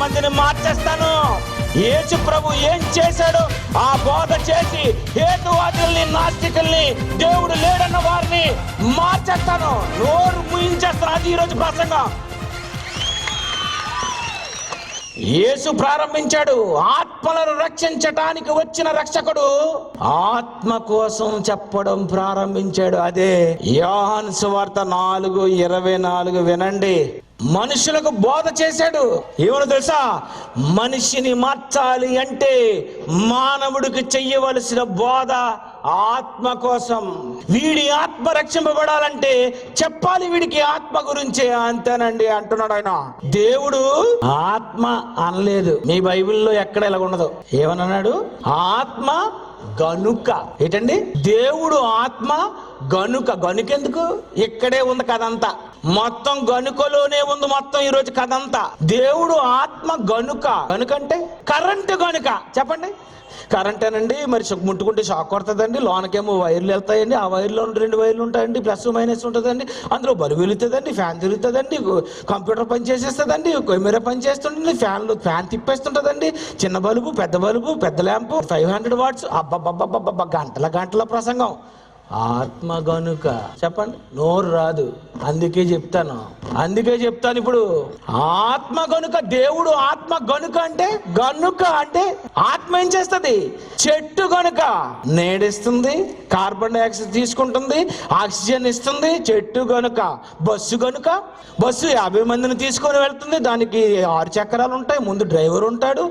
మందిని మార్చేస్తాను. యేసు ప్రభు ఏం చేశాడు? ఆ బోధ చేసి హేతువాదుల్ని, నాస్తికుల్ని, దేవుడు లేడన్న వారిని మార్చేస్తాను, నోరు ముయించేస్తాను. అది ఈరోజు ప్రసంగం. యేసు ప్రారంభించాడు. ఆత్మలను రక్షించటానికి వచ్చిన రక్షకుడు ఆత్మ కోసం చెప్పడం ప్రారంభించాడు. అదే యోహాను సువార్త 4:24 వినండి. మనుషులకు బోధ చేశాడు. ఏమని తెలుసా? మనిషిని మార్చాలి అంటే మానవుడికి చెయ్యవలసిన బోధ ఆత్మ కోసం. వీడి ఆత్మ రక్షింపబడాలంటే చెప్పాలి వీడికి ఆత్మ గురించే, అంతేనండి అంటున్నాడు ఆయన. దేవుడు ఆత్మ అనలేదు. మీ బైబిల్లో ఎక్కడ ఇలా ఉండదు. ఏమన్నాడు? ఆత్మ గనుక. ఏంటండి? దేవుడు ఆత్మ గనుక. గనుకెందుకు? ఇక్కడే ఉంది కథంతా. మొత్తం గనుకలోనే ఉంది మొత్తం ఈరోజు కథంతా. దేవుడు ఆత్మ గనుక. గనుకంటే కరెంటు గనుక. చెప్పండి. కరెంటేనండి, మరి ముట్టుకుంటే షాక్ కొడుతుందండి. లోనకేమో వైర్లు వెళ్తాయండి. ఆ వైర్లో 2 వైర్లు ఉంటాయండి, ప్లస్ మైనస్ ఉంటుందండి. అందులో బల్బు వెలుగుతుందండి, ఫ్యాన్ తిరుగుతుందండి, కంప్యూటర్ పని చేసేస్తుందండి, కెమెరా పని చేస్తుంటుంది, ఫ్యాన్ తిప్పేస్తుంటుందండి. చిన్న బల్బు, పెద్ద ల్యాంపు, 500 వాట్స్. అబ్బబ్బబ్బబ్బబ్బ, గంటల ప్రసంగం. ఆత్మ గనుక. చెప్పండి. నోరు రాదు, అందుకే చెప్తాను ఇప్పుడు. ఆత్మ గనుక. దేవుడు ఆత్మ గనుక అంటే, గనుక అంటే ఆత్మ ఏం చేస్తుంది? చెట్టు గనుక నీడిస్తుంది, కార్బన్ డైఆక్సైడ్ తీసుకుంటుంది, ఆక్సిజన్ ఇస్తుంది. చెట్టు గనుక. బస్సు గనుక. బస్సు 50 మందిని తీసుకొని వెళ్తుంది. దానికి 6 చక్రాలు ఉంటాయి, ముందు డ్రైవర్ ఉంటాడు,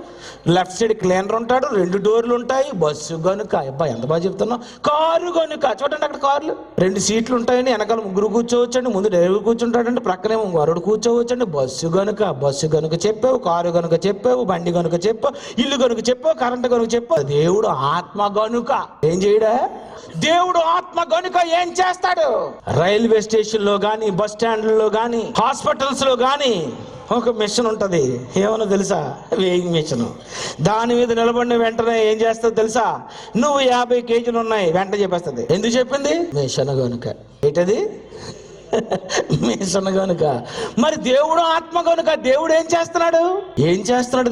లెఫ్ట్ సైడ్ క్లీనర్ ఉంటాడు, 2 డోర్లు ఉంటాయి. బస్సు గనుక. అబ్బా ఎంత బాగా చెప్తున్నావు. కారు గనుక. చూడండి, అక్కడ కార్లు 2 సీట్లు ఉంటాయండి, వెనకాల 3 కూర్చోవచ్చండి, ముందు డ్రైవర్ కూర్చుంటాడండి, ప్రక్కనేమో వరుడు కూర్చోవచ్చండి. బస్సు గనుక. బస్సు గనుక చెప్పావు, కారు గనుక చెప్పావు, బండి గనుక చెప్పావు, ఇల్లు గనుక చెప్పావు, కరెంటు గనుక చెప్పావు. దేవుడు ఆత్మ గనుక ఏం చేయడా? దేవుడు ఆత్మ గనుక ఏం చేస్తాడు? రైల్వే స్టేషన్ లో గాని, బస్ స్టాండ్లలో గాని, హాస్పిటల్స్ లో గాని ఒక మిషన్ ఉంటది. ఏమన్నా తెలుసా? Weighing machine. దాని మీద నిలబడిన వెంటనే ఏం చేస్తుంది తెలుసా? నువ్వు 50 కేజీలు ఉన్నాయి వెంట చెప్పేస్తుంది. ఎందుకు చెప్పింది? మిషన్ గనుక. ఏంటది? మిషన్ గనుక. మరి దేవుడు ఆత్మ గనుక. దేవుడు ఏం చేస్తున్నాడు?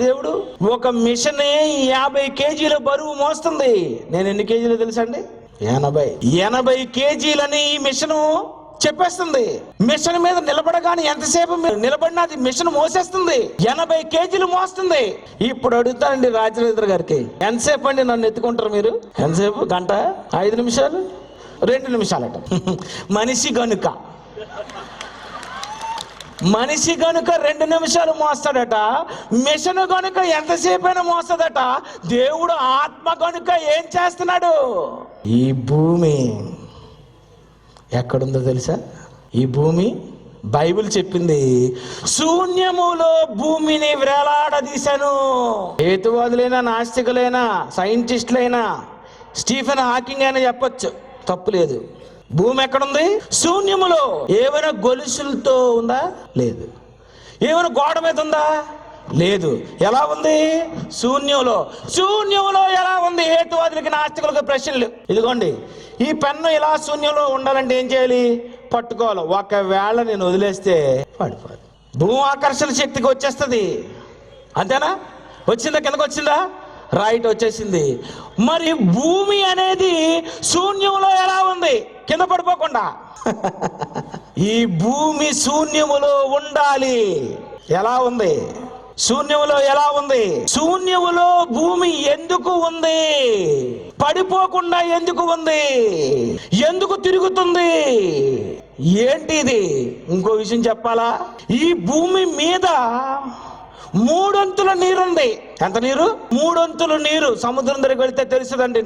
దేవుడు ఒక మిషన్ 50 కేజీల బరువు మోస్తుంది. నేను ఎన్ని కేజీలు తెలుసండి? 80 కేజీలని ఈ మిషను చెప్పేస్తుంది. మిషన్ మీద నిలబడగానే ఎంతసేపు నిలబడినా అది మిషన్ మోసేస్తుంది. 80 కేజీలు మోస్తుంది. ఇప్పుడు అడుగుతానండి రాజేంద్ర గారికి, ఎంతసేపు అండి నన్ను ఎత్తుకుంటారు మీరు? ఎంతసేపు? గంట? 5 నిమిషాలు? 2 నిమిషాలట. మనిషి గనుక 2 నిమిషాలు మోస్తాడట. మిషన్ గనుక ఎంతసేపు అయినా మోస్తుందట. దేవుడు ఆత్మ గనుక ఏం చేస్తున్నాడు? ఈ భూమి ఎక్కడుందో తెలుసా? ఈ భూమి బైబిల్ చెప్పింది శూన్యములో భూమిని వేలాడదీశాను. హేతువాదులైనా, నాస్తికులైనా, సైంటిస్టులైనా, స్టీఫెన్ హాకింగ్ అయినా చెప్పొచ్చు, తప్పులేదు. భూమి ఎక్కడుంది? శూన్యములో. ఏమైనా గొలుసులతో ఉందా? లేదు. ఏమైనా గోడ మీద ఉందా? లేదు. ఎలా ఉంది? శూన్యంలో ఎలా ఉంది? హేతువాదులకి, నాస్తికులకి ప్రశ్నలు. ఇదిగోండి, ఈ పెన్ను ఇలా శూన్యంలో ఉండాలంటే ఏం చేయాలి? పట్టుకోవాలి. ఒకవేళ నేను వదిలేస్తే పడిపోదు. భూమి ఆకర్షణ శక్తికి వచ్చేస్తుంది. అంతేనా? వచ్చిందా? కిందకు వచ్చిందా? రైట్, వచ్చేసింది. మరి భూమి అనేది శూన్యంలో ఎలా ఉంది? కింద పడిపోకుండా. ఈ భూమి శూన్యములో ఉండాలి. ఎలా ఉంది? శూన్యములో ఎలా ఉంది? శూన్యములో భూమి ఎందుకు ఉంది? పడిపోకుండా ఎందుకు ఉంది? ఎందుకు తిరుగుతుంది? ఏంటి ఇది? ఇంకో విషయం చెప్పాలా? ఈ భూమి మీద 3 అంతుల నీరుంది. ఎంత నీరు? 3 అంతుల నీరు. సముద్రం దగ్గరికి వెళితే తెలుస్తుందండి.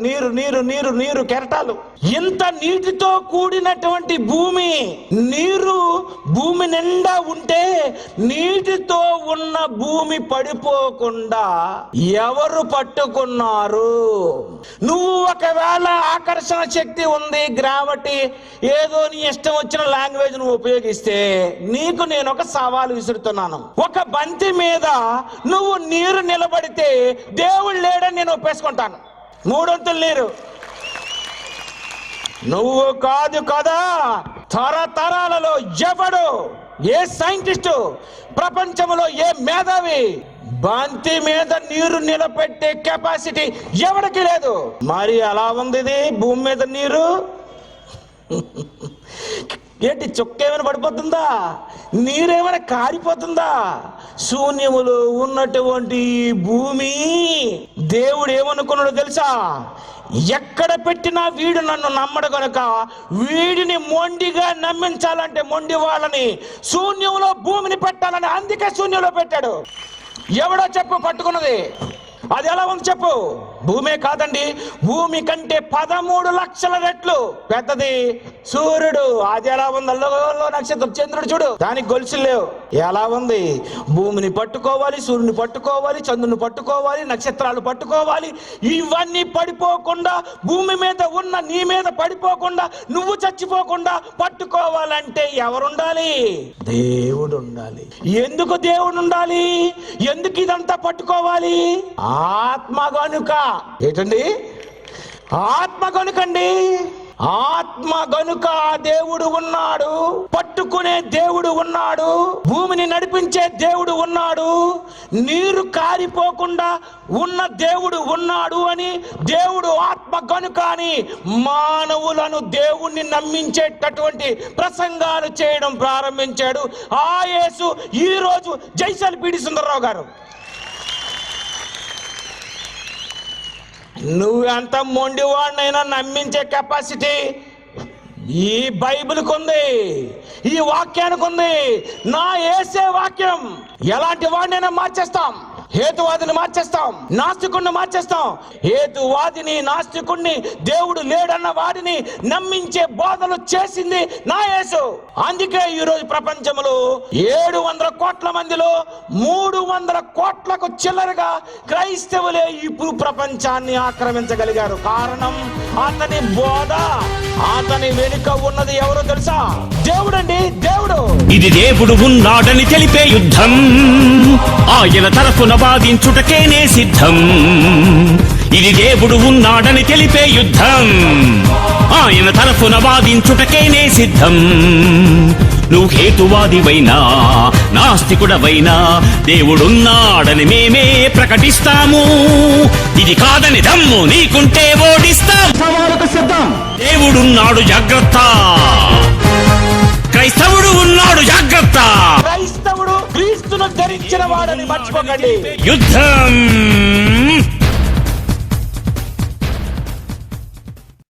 నీరు కెరటాలు. ఇంత నీటితో కూడినటువంటి భూమి, నీరు భూమి నిండా ఉంటే నీటితో ఉన్న భూమి పడిపోకుండా ఎవరు పట్టుకున్నారు? నువ్వు ఒకవేళ ఆకర్షణ శక్తి ఉంది, గ్రావిటీ, ఏదో నీ ఇష్టం వచ్చిన లాంగ్వేజ్ నువ్వు ఉపయోగిస్తే నీకు నేను ఒక సవాలు విసురుతున్నాను. ఒక బంతి మీద నువ్వు నీరు నిలబడితే దేవుడు లేడని నేను ఒప్పేసుకుంటాను. 3 అంతుల నీరు. నువ్వు కాదు కదా, తరతరాలలో ఎవడు, ఏ సైంటిస్టు, ప్రపంచంలో ఏ మేధావి బంతి మీద నీరు నిలబెట్టే కెపాసిటీ ఎవరికి లేదు. మరి అలా ఉంది ఇది భూమి మీద నీరు. ఏంటి చుక్క ఏమైనా పడిపోతుందా? నీరేమైనా కారిపోతుందా? శూన్యములో ఉన్నటువంటి భూమి దేవుడు ఏమనుకున్నాడో తెలుసా? ఎక్కడ పెట్టినా వీడు నన్ను నమ్మడు కనుక వీడిని మొండిగా నమ్మించాలంటే మొండి వాళ్ళని శూన్యంలో భూమిని పెట్టాలని, అందుకే శూన్యంలో పెట్టాడు. ఎవడో చెప్పు పట్టుకున్నది? అది ఎలా ఉంది చెప్పు? భూమే కాదండి, భూమి కంటే 13 లక్షల రెట్లు పెద్దది సూర్యుడు. అది ఎలా ఉంది? అల్లో నక్షత్రం చంద్రుడు చూడు, దానికి గొలుసులు లేవు. ఎలా ఉంది? భూమిని పట్టుకోవాలి, సూర్యుని పట్టుకోవాలి, చంద్రుని పట్టుకోవాలి, నక్షత్రాలు పట్టుకోవాలి. ఇవన్నీ పడిపోకుండా, భూమి మీద ఉన్న నీ మీద పడిపోకుండా, నువ్వు చచ్చిపోకుండా పట్టుకోవాలంటే ఎవరుండాలి? దేవుడు ఉండాలి. ఎందుకు దేవుడు ఉండాలి? ఎందుకు ఇదంతా పట్టుకోవాలి? ఆత్మ గనుక. ఏంటండి? ఆత్మ గనుకండి. ఆత్మ గనుక దేవుడు ఉన్నాడు, పట్టుకునే దేవుడు ఉన్నాడు, భూమిని నడిపించే దేవుడు ఉన్నాడు, నీరు కారిపోకుండా ఉన్న దేవుడు ఉన్నాడు అని, దేవుడు ఆత్మ గనుక అని మానవులను దేవుణ్ణి నమ్మించేటటువంటి ప్రసంగాలు చేయడం ప్రారంభించాడు ఆ యేసు. ఈరోజు జైసల్ పీడి సుందరరావు గారు, నువ్వెంత మొండివాడినైనా నమ్మించే కెపాసిటీ ఈ బైబిల్కి ఉంది, ఈ వాక్యానికి ఉంది. నా యేసే వాక్యం ఎలాంటి వాడినైనా మార్చేస్తాం. హేతువాదిని మార్చేస్తాం, నాస్తికుడిని మార్చేస్తాం. హేతువాదిని, నాస్తికుడిని, దేవుడు లేడన్న వాడిని నమ్మించే బోధలు చేసింది నా యేసు. అందుకే ఈరోజు ప్రపంచంలో 700 కోట్ల మందిలో 300 కోట్లకు చిల్లరగా క్రైస్తవులే ఇప్పుడు ప్రపంచాన్ని ఆక్రమించగలిగారు. కారణం అతని బోధ. అతని వెనుక ఉన్నది ఎవరో తెలుసా? దేవుడండి, దేవుడు. ఇది దేవుడు ఉన్నాడని తెలిపే యుద్ధం, ఆయన తరఫున వాదించుటకేనే సిద్ధం. ఇది దేవుడు ఉన్నాడని తెలిపే యుద్ధం, ఆయన తరఫున వాదించుటకేనే సిద్ధం. నువ్వు హేతువాదివైనా నాస్తికుడవైనా దేవుడున్నాడని మేమే ప్రకటిస్తాము. ఇది కాదని దమ్ము నీకుంటే ఓడిస్తాం. సవాలుకు సిద్ధం. దేవుడున్నాడు జాగ్రత్త, క్రైస్తవుడు ఉన్నాడు జాగ్రత్త. క్రైస్తవుడు క్రీస్తును ధరించిన వాడని మర్చిపోకండి. యుద్ధం